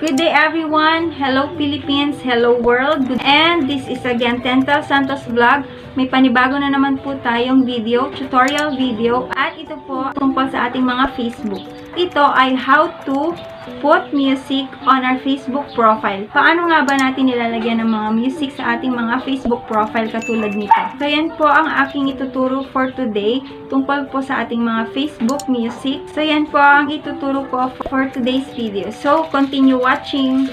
Good day everyone! Hello Philippines! Hello world! And this is again Tental Santos Vlog. May panibago na naman po tayong video, tutorial video. At ito po tungkol sa ating mga Facebook. Ito ay how to put music on our Facebook profile. Paano nga ba natin nilalagyan ng mga music sa ating mga Facebook profile katulad nito? So yan po ang aking ituturo for today tungkol po sa ating mga Facebook music. So yan po ang ituturo ko for today's video. So continue watching!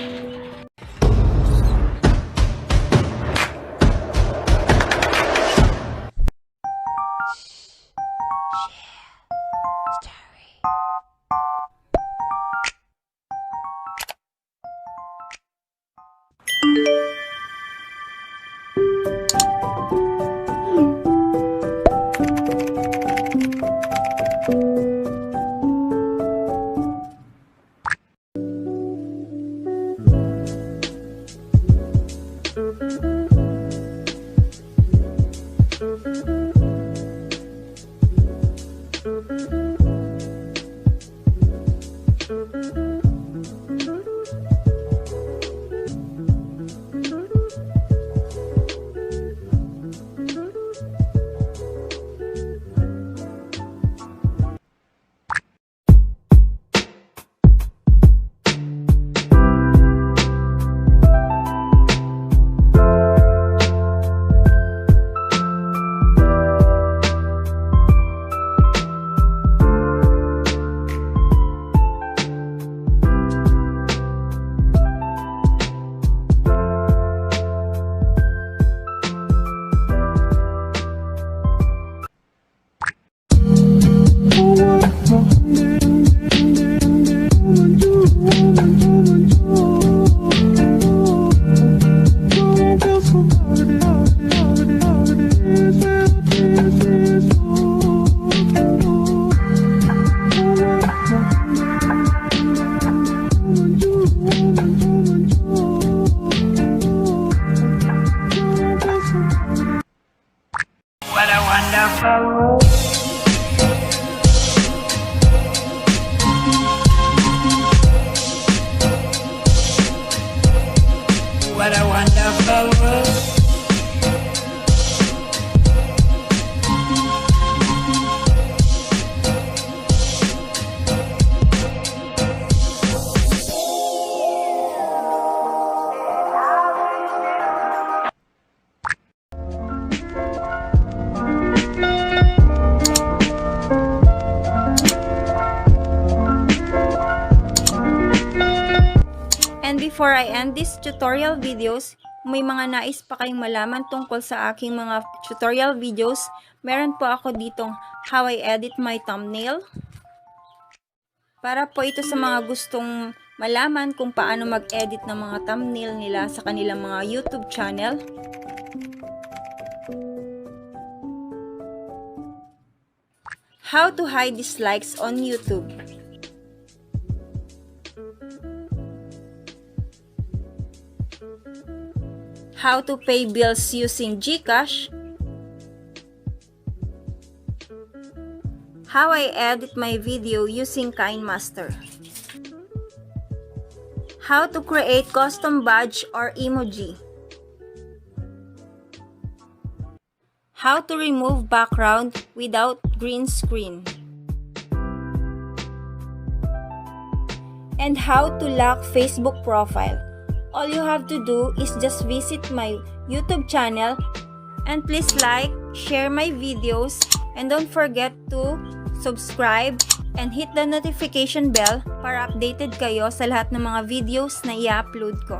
What a wonderful world. What a wonderful world. And before I end this tutorial videos, kung may mga nais pa kayong malaman tungkol sa aking mga tutorial videos, meron po ako ditong how I edit my thumbnail. Para po ito sa mga gustong malaman kung paano mag-edit ng mga thumbnail nila sa kanilang mga YouTube channel. How to hide dislikes on YouTube. How to pay bills using GCash. How I edit my video using KineMaster. How to create custom badge or emoji. How to remove background without green screen. And how to lock Facebook profile. All you have to do is just visit my YouTube channel and please like, share my videos, and don't forget to subscribe and hit the notification bell para updated kayo sa lahat ng mga videos na i-upload ko.